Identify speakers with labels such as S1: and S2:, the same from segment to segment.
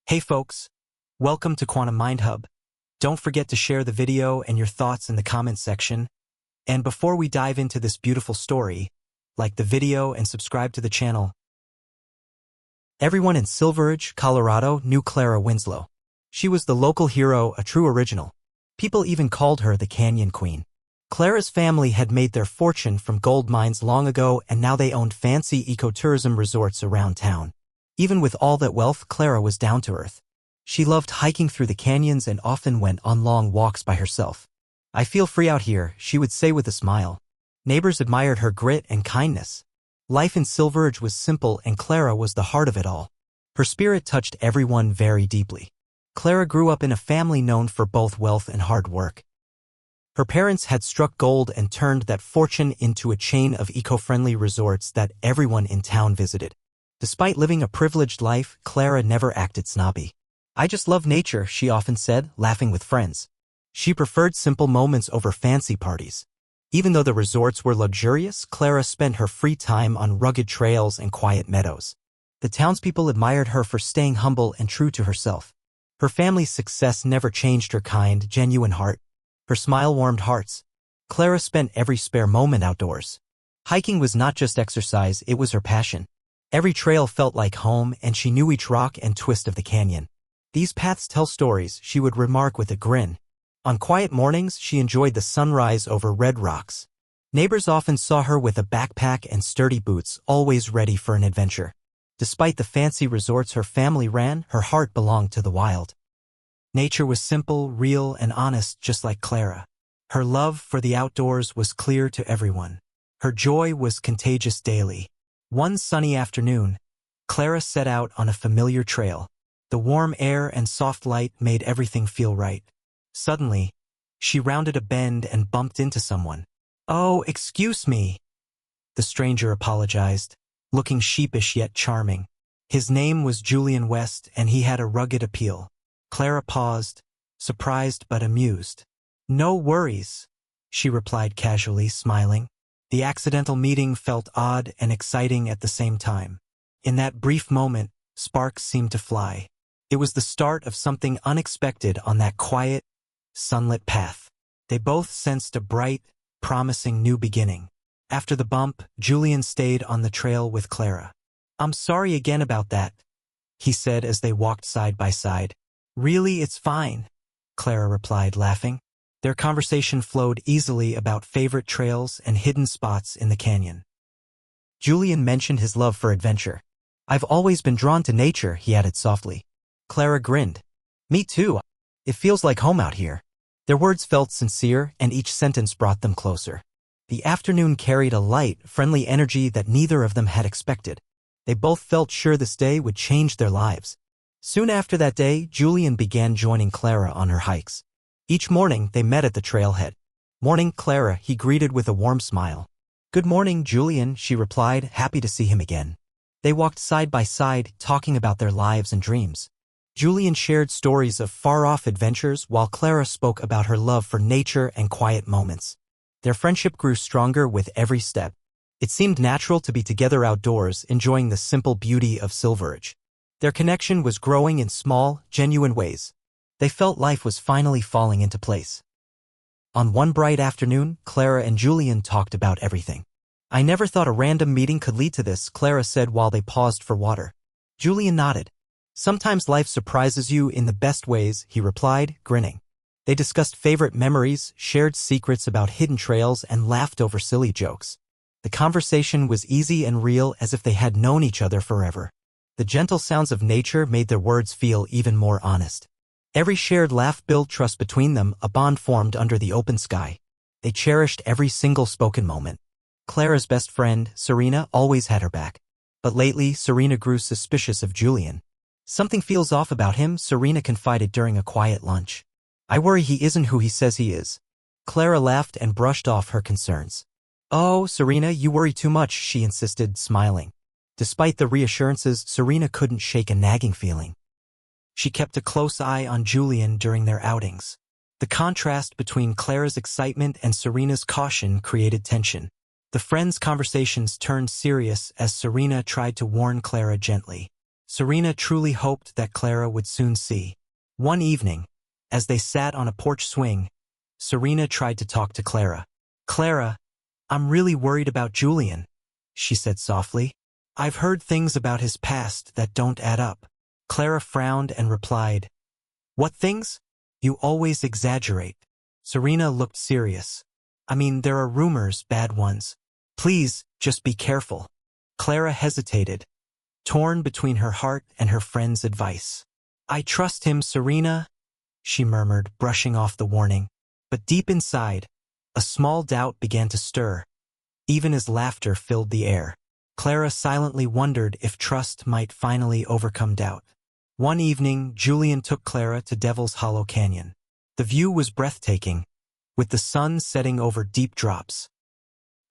S1: Hey folks, welcome to Quantum Mind Hub. Don't forget to share the video and your thoughts in the comments section. And before we dive into this beautiful story, like the video and subscribe to the channel. Everyone in Silveridge, Colorado knew Clara Winslow. She was the local hero, a true original. People even called her the Canyon Queen. Clara's family had made their fortune from gold mines long ago, and now they owned fancy ecotourism resorts around town. Even with all that wealth, Clara was down to earth. She loved hiking through the canyons and often went on long walks by herself. "I feel free out here," she would say with a smile. Neighbors admired her grit and kindness. Life in Silveridge was simple, and Clara was the heart of it all. Her spirit touched everyone very deeply. Clara grew up in a family known for both wealth and hard work. Her parents had struck gold and turned that fortune into a chain of eco-friendly resorts that everyone in town visited. Despite living a privileged life, Clara never acted snobby. "I just love nature," she often said, laughing with friends. She preferred simple moments over fancy parties. Even though the resorts were luxurious, Clara spent her free time on rugged trails and quiet meadows. The townspeople admired her for staying humble and true to herself. Her family's success never changed her kind, genuine heart. Her smile warmed hearts. Clara spent every spare moment outdoors. Hiking was not just exercise, it was her passion. Every trail felt like home, and she knew each rock and twist of the canyon. "These paths tell stories," she would remark with a grin. On quiet mornings, she enjoyed the sunrise over red rocks. Neighbors often saw her with a backpack and sturdy boots, always ready for an adventure. Despite the fancy resorts her family ran, her heart belonged to the wild. Nature was simple, real, and honest, just like Clara. Her love for the outdoors was clear to everyone. Her joy was contagious daily. One sunny afternoon, Clara set out on a familiar trail. The warm air and soft light made everything feel right. Suddenly, she rounded a bend and bumped into someone. "Oh, excuse me," the stranger apologized, looking sheepish yet charming. His name was Julian West, and he had a rugged appeal. Clara paused, surprised but amused. "No worries," she replied casually, smiling. The accidental meeting felt odd and exciting at the same time. In that brief moment, sparks seemed to fly. It was the start of something unexpected on that quiet, sunlit path. They both sensed a bright, promising new beginning. After the bump, Julian stayed on the trail with Clara. "I'm sorry again about that," he said as they walked side by side. "Really, it's fine," Clara replied, laughing. Their conversation flowed easily about favorite trails and hidden spots in the canyon. Julian mentioned his love for adventure. "I've always been drawn to nature," he added softly. Clara grinned. "Me too. It feels like home out here." Their words felt sincere, and each sentence brought them closer. The afternoon carried a light, friendly energy that neither of them had expected. They both felt sure this day would change their lives. Soon after that day, Julian began joining Clara on her hikes. Each morning, they met at the trailhead. "Morning, Clara," he greeted with a warm smile. "Good morning, Julian," she replied, happy to see him again. They walked side by side, talking about their lives and dreams. Julian shared stories of far-off adventures, while Clara spoke about her love for nature and quiet moments. Their friendship grew stronger with every step. It seemed natural to be together outdoors, enjoying the simple beauty of Silveridge. Their connection was growing in small, genuine ways. They felt life was finally falling into place. On one bright afternoon, Clara and Julian talked about everything. "I never thought a random meeting could lead to this," Clara said while they paused for water. Julian nodded. "Sometimes life surprises you in the best ways," he replied, grinning. They discussed favorite memories, shared secrets about hidden trails, and laughed over silly jokes. The conversation was easy and real, as if they had known each other forever. The gentle sounds of nature made their words feel even more honest. Every shared laugh built trust between them, a bond formed under the open sky. They cherished every single spoken moment. Clara's best friend, Serena, always had her back. But lately, Serena grew suspicious of Julian. "Something feels off about him," Serena confided during a quiet lunch. "I worry he isn't who he says he is." Clara laughed and brushed off her concerns. "Oh, Serena, you worry too much," she insisted, smiling. Despite the reassurances, Serena couldn't shake a nagging feeling. She kept a close eye on Julian during their outings. The contrast between Clara's excitement and Serena's caution created tension. The friends' conversations turned serious as Serena tried to warn Clara gently. Serena truly hoped that Clara would soon see. One evening, as they sat on a porch swing, Serena tried to talk to Clara. "Clara, I'm really worried about Julian," she said softly. "I've heard things about his past that don't add up." Clara frowned and replied, "What things? You always exaggerate." Serena looked serious. "I mean, there are rumors, bad ones. Please, just be careful." Clara hesitated, torn between her heart and her friend's advice. "I trust him, Serena," she murmured, brushing off the warning. But deep inside, a small doubt began to stir, even as laughter filled the air. Clara silently wondered if trust might finally overcome doubt. One evening, Julian took Clara to Devil's Hollow Canyon. The view was breathtaking, with the sun setting over deep drops.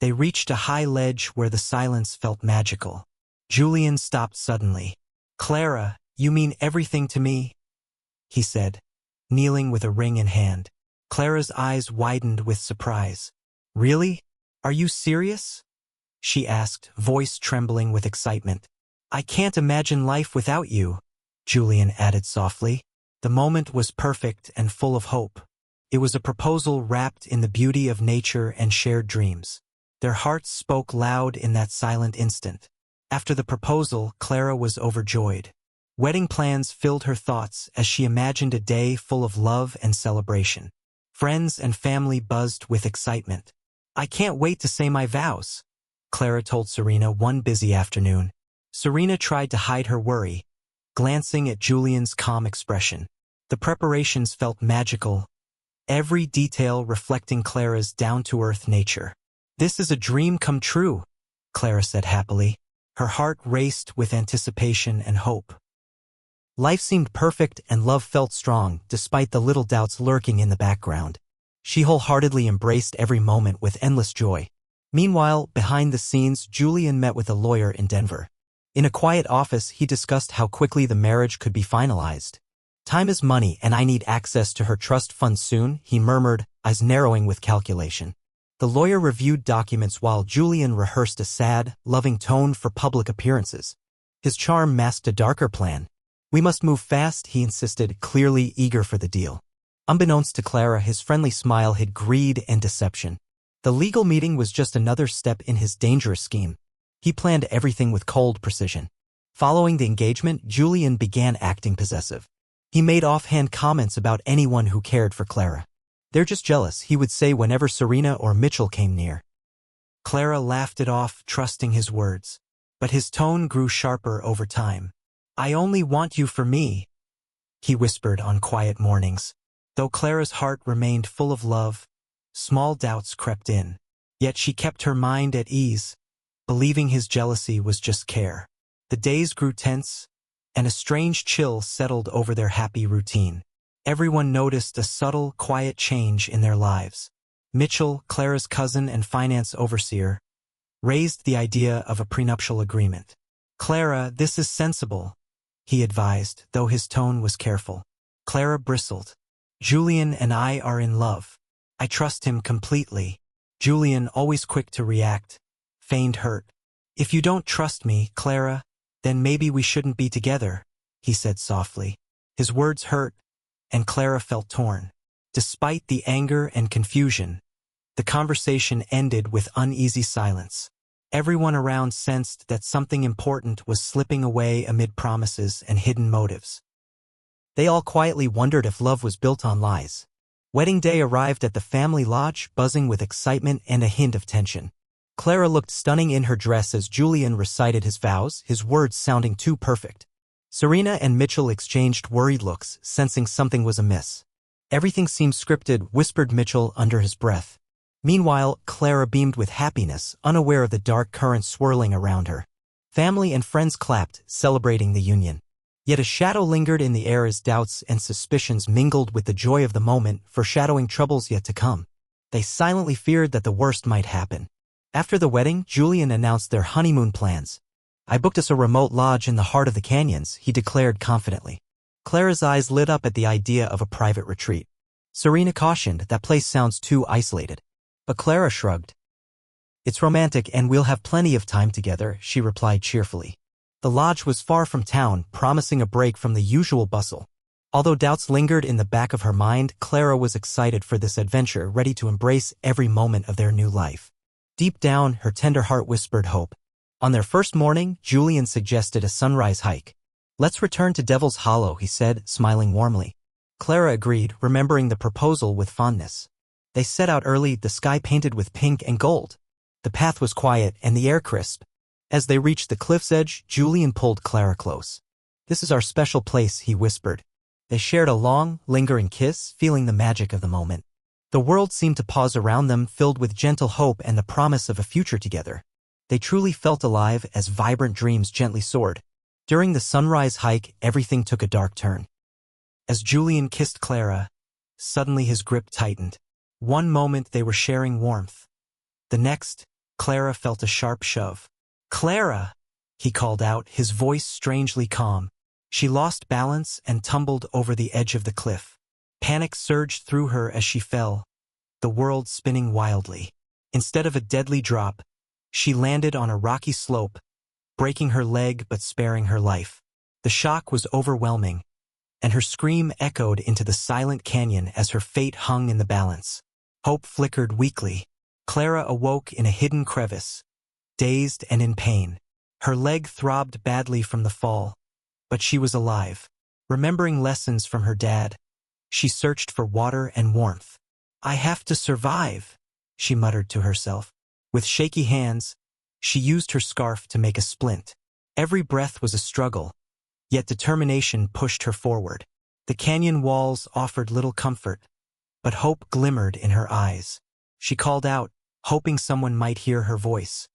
S1: They reached a high ledge where the silence felt magical. Julian stopped suddenly. "Clara, you mean everything to me?" he said, kneeling with a ring in hand. Clara's eyes widened with surprise. "Really? Are you serious?" she asked, voice trembling with excitement. "I can't imagine life without you," Julian added softly. The moment was perfect and full of hope. It was a proposal wrapped in the beauty of nature and shared dreams. Their hearts spoke loud in that silent instant. After the proposal, Clara was overjoyed. Wedding plans filled her thoughts as she imagined a day full of love and celebration. Friends and family buzzed with excitement. "I can't wait to say my vows," Clara told Serena one busy afternoon. Serena tried to hide her worry, glancing at Julian's calm expression. The preparations felt magical, every detail reflecting Clara's down-to-earth nature. "This is a dream come true," Clara said happily. Her heart raced with anticipation and hope. Life seemed perfect and love felt strong, despite the little doubts lurking in the background. She wholeheartedly embraced every moment with endless joy. Meanwhile, behind the scenes, Julian met with a lawyer in Denver. In a quiet office, he discussed how quickly the marriage could be finalized. "Time is money, and I need access to her trust fund soon," he murmured, eyes narrowing with calculation. The lawyer reviewed documents while Julian rehearsed a sad, loving tone for public appearances. His charm masked a darker plan. "We must move fast," he insisted, clearly eager for the deal. Unbeknownst to Clara, his friendly smile hid greed and deception. The legal meeting was just another step in his dangerous scheme. He planned everything with cold precision. Following the engagement, Julian began acting possessive. He made offhand comments about anyone who cared for Clara. "They're just jealous," he would say whenever Serena or Mitchell came near. Clara laughed it off, trusting his words. But his tone grew sharper over time. "I only want you for me," he whispered on quiet mornings. Though Clara's heart remained full of love, small doubts crept in. Yet she kept her mind at ease, believing his jealousy was just care. The days grew tense, and a strange chill settled over their happy routine. Everyone noticed a subtle, quiet change in their lives. Mitchell, Clara's cousin and finance overseer, raised the idea of a prenuptial agreement. "Clara, this is sensible," he advised, though his tone was careful. Clara bristled. "Julian and I are in love. I trust him completely." Julian, always quick to react, feigned hurt. "If you don't trust me, Clara, then maybe we shouldn't be together," he said softly. His words hurt, and Clara felt torn. Despite the anger and confusion, the conversation ended with uneasy silence. Everyone around sensed that something important was slipping away amid promises and hidden motives. They all quietly wondered if love was built on lies. Wedding day arrived at the family lodge, buzzing with excitement and a hint of tension. Clara looked stunning in her dress as Julian recited his vows, his words sounding too perfect. Serena and Mitchell exchanged worried looks, sensing something was amiss. "Everything seems scripted," whispered Mitchell under his breath. Meanwhile, Clara beamed with happiness, unaware of the dark current swirling around her. Family and friends clapped, celebrating the union. Yet a shadow lingered in the air as doubts and suspicions mingled with the joy of the moment, foreshadowing troubles yet to come. They silently feared that the worst might happen. After the wedding, Julian announced their honeymoon plans. "I booked us a remote lodge in the heart of the canyons," he declared confidently. Clara's eyes lit up at the idea of a private retreat. Serena cautioned, "That place sounds too isolated." But Clara shrugged. "It's romantic and we'll have plenty of time together," she replied cheerfully. The lodge was far from town, promising a break from the usual bustle. Although doubts lingered in the back of her mind, Clara was excited for this adventure, ready to embrace every moment of their new life. Deep down, her tender heart whispered hope. On their first morning, Julian suggested a sunrise hike. "Let's return to Devil's Hollow," he said, smiling warmly. Clara agreed, remembering the proposal with fondness. They set out early, the sky painted with pink and gold. The path was quiet and the air crisp. As they reached the cliff's edge, Julian pulled Clara close. "This is our special place," he whispered. They shared a long, lingering kiss, feeling the magic of the moment. The world seemed to pause around them, filled with gentle hope and the promise of a future together. They truly felt alive as vibrant dreams gently soared. During the sunrise hike, everything took a dark turn. As Julian kissed Clara, suddenly his grip tightened. One moment they were sharing warmth. The next, Clara felt a sharp shove. "Clara!" he called out, his voice strangely calm. She lost balance and tumbled over the edge of the cliff. Panic surged through her as she fell, the world spinning wildly. Instead of a deadly drop, she landed on a rocky slope, breaking her leg but sparing her life. The shock was overwhelming, and her scream echoed into the silent canyon as her fate hung in the balance. Hope flickered weakly. Clara awoke in a hidden crevice, dazed and in pain. Her leg throbbed badly from the fall, but she was alive. Remembering lessons from her dad, she searched for water and warmth. "I have to survive," she muttered to herself. With shaky hands, she used her scarf to make a splint. Every breath was a struggle, yet determination pushed her forward. The canyon walls offered little comfort, but hope glimmered in her eyes. She called out, hoping someone might hear her voice.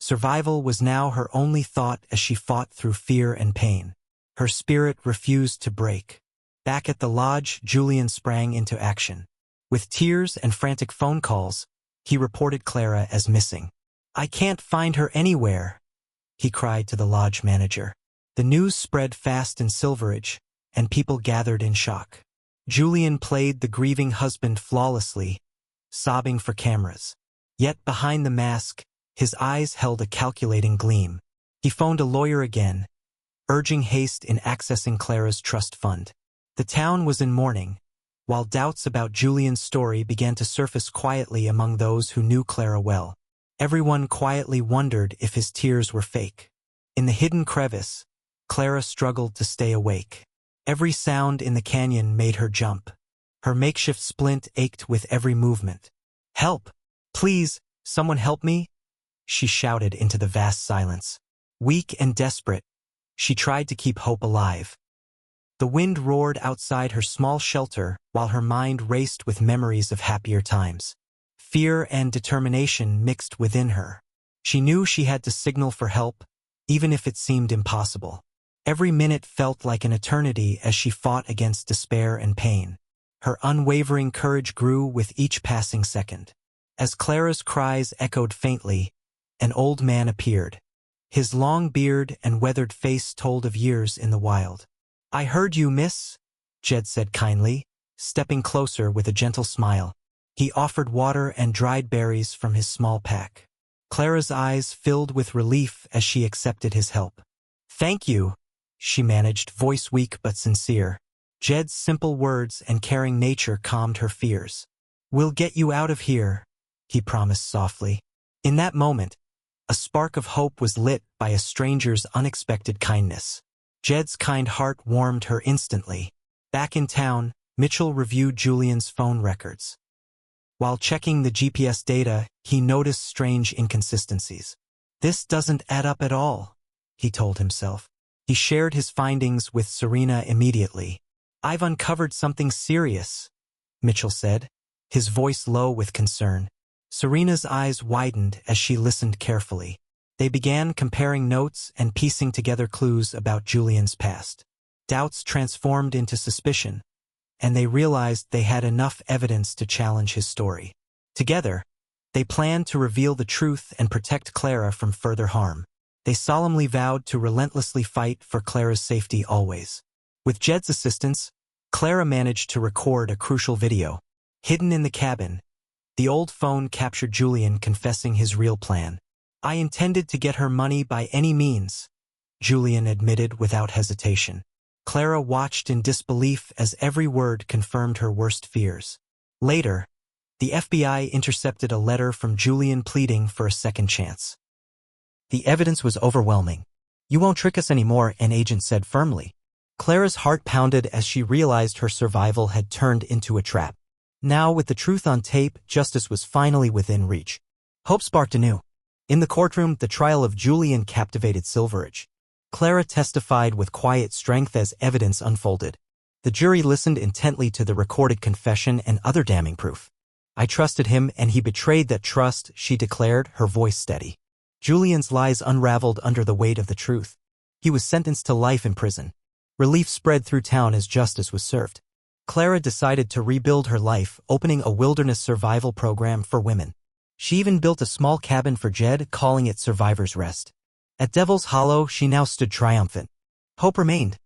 S1: Survival was now her only thought as she fought through fear and pain. Her spirit refused to break. Back at the lodge, Julian sprang into action. With tears and frantic phone calls, he reported Clara as missing. "I can't find her anywhere," he cried to the lodge manager. The news spread fast in Silveridge, and people gathered in shock. Julian played the grieving husband flawlessly, sobbing for cameras. Yet behind the mask, his eyes held a calculating gleam. He phoned a lawyer again, urging haste in accessing Clara's trust fund. The town was in mourning, while doubts about Julian's story began to surface quietly among those who knew Clara well. Everyone quietly wondered if his tears were fake. In the hidden crevice, Clara struggled to stay awake. Every sound in the canyon made her jump. Her makeshift splint ached with every movement. "Help! Please, someone help me!" she shouted into the vast silence. Weak and desperate, she tried to keep hope alive. The wind roared outside her small shelter while her mind raced with memories of happier times. Fear and determination mixed within her. She knew she had to signal for help, even if it seemed impossible. Every minute felt like an eternity as she fought against despair and pain. Her unwavering courage grew with each passing second. As Clara's cries echoed faintly, an old man appeared. His long beard and weathered face told of years in the wild. "I heard you, miss," Jed said kindly, stepping closer with a gentle smile. He offered water and dried berries from his small pack. Clara's eyes filled with relief as she accepted his help. "Thank you," she managed, voice weak but sincere. Jed's simple words and caring nature calmed her fears. "We'll get you out of here," he promised softly. In that moment, a spark of hope was lit by a stranger's unexpected kindness. Jed's kind heart warmed her instantly. Back in town, Mitchell reviewed Julian's phone records. While checking the GPS data, he noticed strange inconsistencies. "This doesn't add up at all," he told himself. He shared his findings with Serena immediately. "I've uncovered something serious," Mitchell said, his voice low with concern. Serena's eyes widened as she listened carefully. They began comparing notes and piecing together clues about Julian's past. Doubts transformed into suspicion, and they realized they had enough evidence to challenge his story. Together, they planned to reveal the truth and protect Clara from further harm. They solemnly vowed to relentlessly fight for Clara's safety always. With Jed's assistance, Clara managed to record a crucial video. Hidden in the cabin, the old phone captured Julian confessing his real plan. "I intended to get her money by any means," Julian admitted without hesitation. Clara watched in disbelief as every word confirmed her worst fears. Later, the FBI intercepted a letter from Julian pleading for a second chance. The evidence was overwhelming. "You won't trick us anymore," an agent said firmly. Clara's heart pounded as she realized her survival had turned into a trap. Now, with the truth on tape, justice was finally within reach. Hope sparked anew. In the courtroom, the trial of Julian captivated Silveridge. Clara testified with quiet strength as evidence unfolded. The jury listened intently to the recorded confession and other damning proof. "I trusted him, and he betrayed that trust," she declared, her voice steady. Julian's lies unraveled under the weight of the truth. He was sentenced to life in prison. Relief spread through town as justice was served. Clara decided to rebuild her life, opening a wilderness survival program for women. She even built a small cabin for Jed, calling it Survivor's Rest. At Devil's Hollow, she now stood triumphant. Hope remained.